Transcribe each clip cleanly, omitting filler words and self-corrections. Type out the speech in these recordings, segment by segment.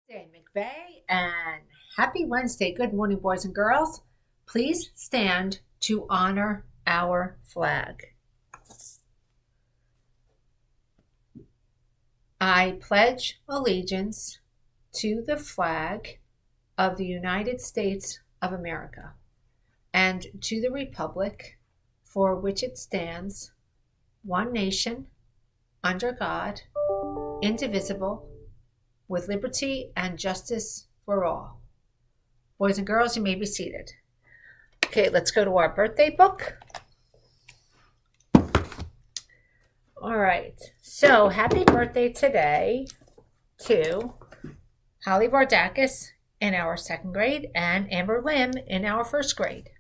Day McVeigh and happy Wednesday. Good morning, boys and girls. Please stand to honor our flag. I pledge allegiance to the flag of the United States of America and to the republic for which it stands, one nation, under God, indivisible, with liberty and justice for all. Boys and girls, you may be seated. Okay, let's go to our birthday book. All right, so happy birthday today to Holly Vardakis in our second grade and Amber Lim in our first grade.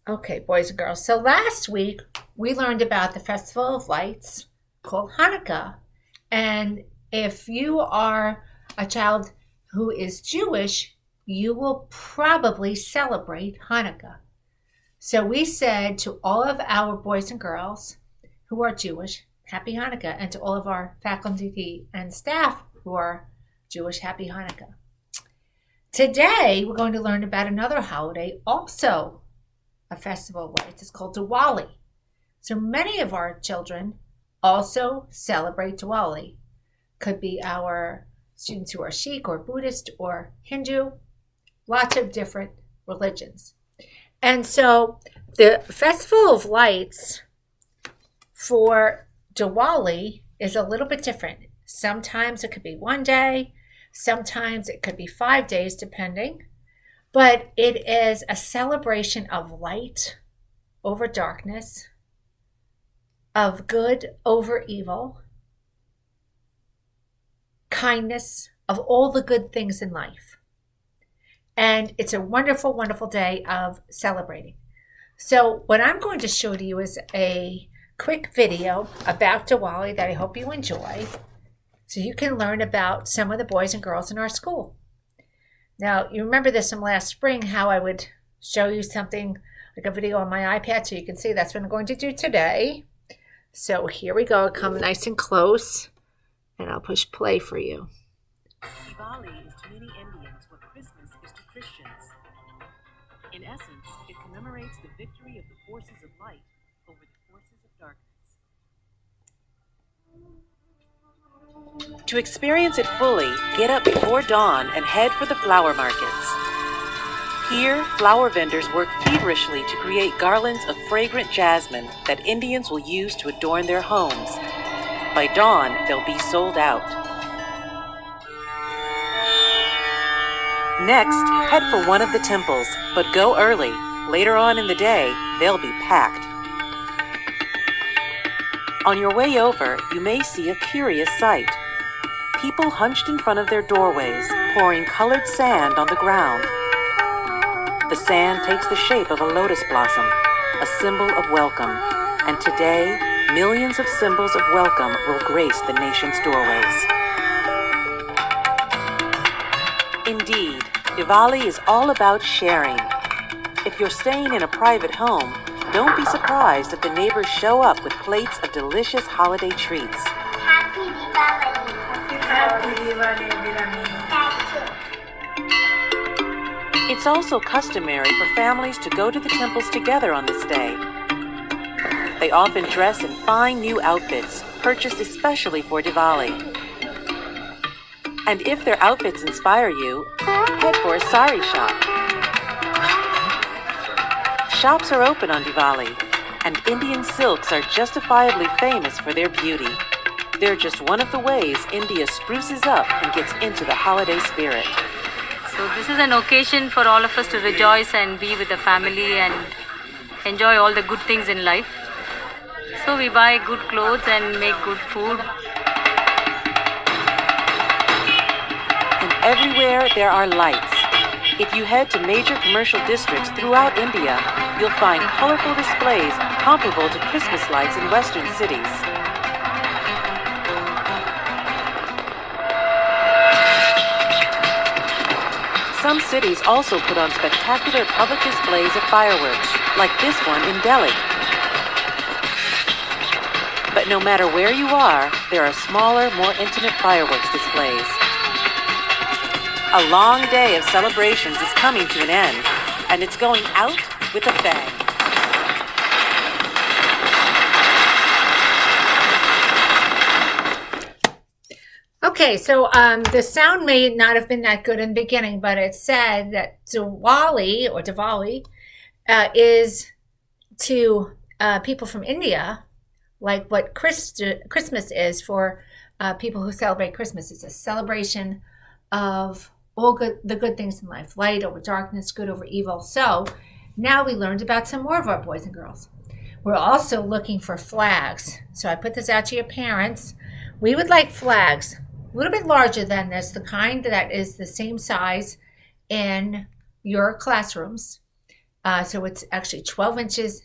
Okay, boys and girls, so last week we learned about the Festival of Lights called Hanukkah. And if you are a child who is Jewish, you will probably celebrate Hanukkah. So we said to all of our boys and girls who are Jewish, Happy Hanukkah, and to all of our faculty and staff who are Jewish, Happy Hanukkah. Today, we're going to learn about another holiday, also a festival of lights. It's called Diwali. So many of our children also celebrate Diwali. Could be our students who are Sikh or Buddhist or Hindu, lots of different religions. And so the Festival of Lights for Diwali is a little bit different. Sometimes it could be one day, sometimes it could be 5 days, depending. But it is a celebration of light over darkness, of good over evil, kindness, of all the good things in life. And it's a wonderful, wonderful day of celebrating. So what I'm going to show to you is a quick video about Diwali that I hope you enjoy, so you can learn about some of the boys and girls in our school. Now, you remember this from last spring, how I would show you something like a video on my iPad so you can see. That's what I'm going to do today. So here we go. Come nice and close, and I'll push play for you. Diwali is to many Indians what Christmas is to Christians. In essence, it commemorates the victory of the forces of light over the forces of darkness. To experience it fully, get up before dawn and head for the flower markets. Here, flower vendors work feverishly to create garlands of fragrant jasmine that Indians will use to adorn their homes. By dawn, they'll be sold out. Next, head for one of the temples, but go early. Later on in the day, they'll be packed. On your way over, you may see a curious sight. People hunched in front of their doorways, pouring colored sand on the ground. The sand takes the shape of a lotus blossom, a symbol of welcome. And today, millions of symbols of welcome will grace the nation's doorways. Indeed, Diwali is all about sharing. If you're staying in a private home, don't be surprised if the neighbors show up with plates of delicious holiday treats. Happy Diwali. Happy Diwali. It's also customary for families to go to the temples together on this day. They often dress in fine new outfits, purchased especially for Diwali. And if their outfits inspire you, head for a sari shop. Shops are open on Diwali, and Indian silks are justifiably famous for their beauty. They're just one of the ways India spruces up and gets into the holiday spirit. So this is an occasion for all of us to rejoice and be with the family and enjoy all the good things in life. So we buy good clothes and make good food. And everywhere there are lights. If you head to major commercial districts throughout India, you'll find colorful displays comparable to Christmas lights in Western cities. Some cities also put on spectacular public displays of fireworks, like this one in Delhi. But no matter where you are, there are smaller, more intimate fireworks displays. A long day of celebrations is coming to an end, and it's going out with a bang. Okay, so the sound may not have been that good in the beginning, but it said that Diwali is to people from India, like what Christmas is for people who celebrate Christmas. It's a celebration of the good things in life, light over darkness, good over evil. So now we learned about some more of our boys and girls. We're also looking for flags. So I put this out to your parents. We would like flags a little bit larger than this, the kind that is the same size in your classrooms. So it's actually 12 inches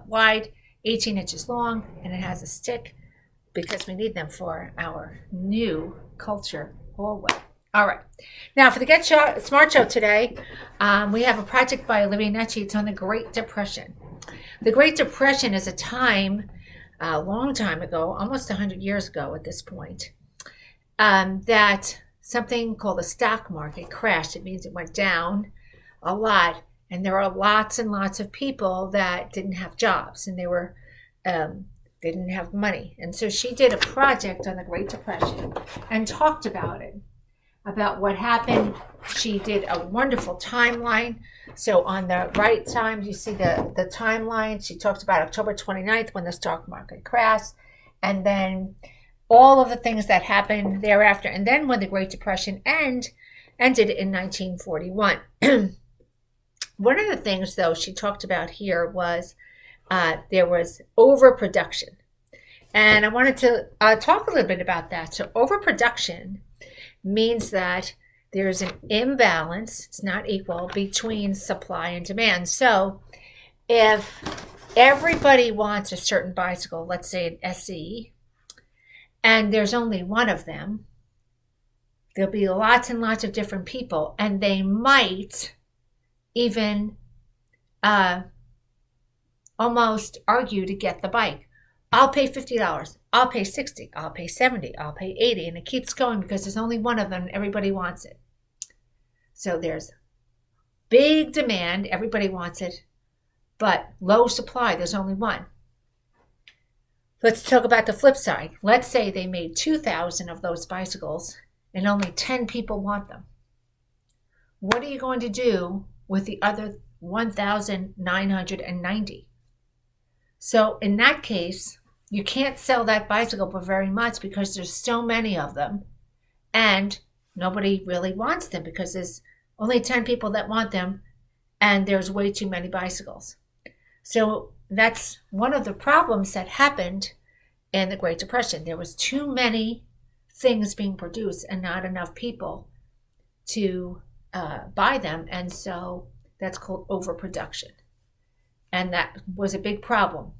wide, 18 inches long, and it has a stick because we need them for our new culture hallway. All right. Now for the Get Smart Show today, we have a project by Olivia Necci. It's on the Great Depression. The Great Depression is a time, a long time ago, almost 100 years ago at this point, that something called the stock market crashed. It means it went down a lot, and there are lots and lots of people that didn't have jobs, and they didn't have money. And so she did a project on the Great Depression and talked about it, about what happened. She did a wonderful timeline. So on the right side, you see the timeline. She talked about October 29th when the stock market crashed, and then all of the things that happened thereafter. And then when the Great Depression ended in 1941. One of the things, though, she talked about here was there was overproduction. And I wanted to talk a little bit about that. So overproduction means that there's an imbalance, it's not equal, between supply and demand. So if everybody wants a certain bicycle, let's say an SE, and there's only one of them, there'll be lots and lots of different people, and they might even almost argue to get the bike. I'll pay $50. I'll pay $60. I'll pay $70. I'll pay $80. And it keeps going because there's only one of them and everybody wants it. So there's big demand. Everybody wants it. But low supply. There's only one. Let's talk about the flip side. Let's say they made 2,000 of those bicycles and only 10 people want them. What are you going to do with the other 1,990? So in that case, you can't sell that bicycle for very much because there's so many of them and nobody really wants them because there's only 10 people that want them and there's way too many bicycles. So that's one of the problems that happened in the Great Depression. There was too many things being produced and not enough people to buy them. And so that's called overproduction. And that was a big problem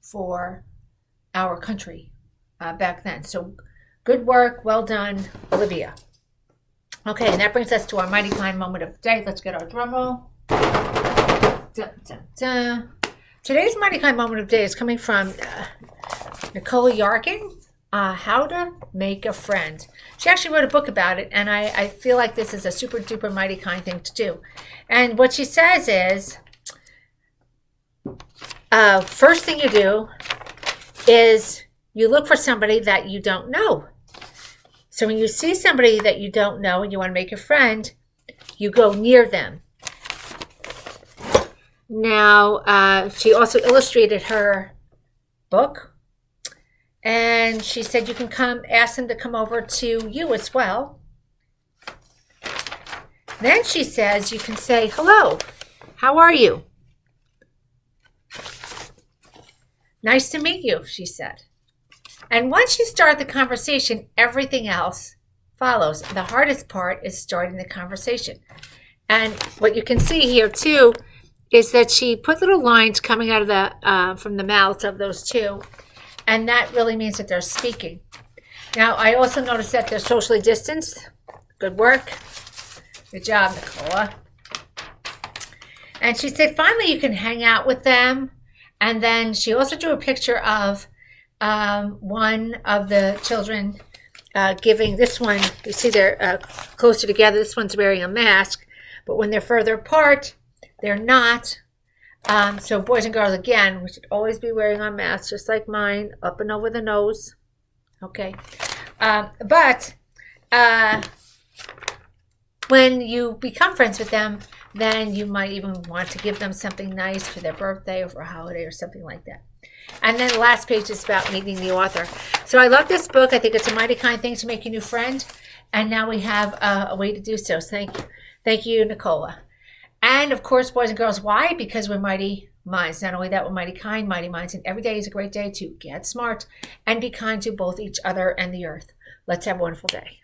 for our country back then. So good work. Well done, Olivia. Okay, and that brings us to our Mighty Kind moment of the day. Let's get our drum roll. Dun, dun, dun. Today's Mighty Kind moment of the day is coming from Nicole Yarkin, How to Make a Friend. She actually wrote a book about it, and I feel like this is a super duper mighty kind thing to do. And what she says is, first thing you do is you look for somebody that you don't know. So when you see somebody that you don't know and you want to make a friend, you go near them. Now, she also illustrated her book, and she said you can ask them to come over to you as well. Then she says you can say, hello, how are you? Nice to meet you, she said. And once you start the conversation, everything else follows. The hardest part is starting the conversation. And what you can see here too is that she put little lines coming out of the from the mouths of those two, and that really means that they're speaking. Now, I also noticed that they're socially distanced. Good work. Good job, Nicola. And she said finally you can hang out with them. And then she also drew a picture of one of the children giving this one, you see they're closer together. This one's wearing a mask, but when they're further apart, they're not. So boys and girls, again, we should always be wearing our masks, just like mine, up and over the nose. Okay. But when you become friends with them, then you might even want to give them something nice for their birthday or for a holiday or something like that. And then the last page is about meeting the author. So I love this book. I think it's a mighty kind thing to make a new friend. And now we have a way to do so. So thank you, Nicola. And of course, boys and girls, why? Because we're mighty minds. Not only that, we're mighty kind, mighty minds. And every day is a great day to get smart and be kind to both each other and the earth. Let's have a wonderful day.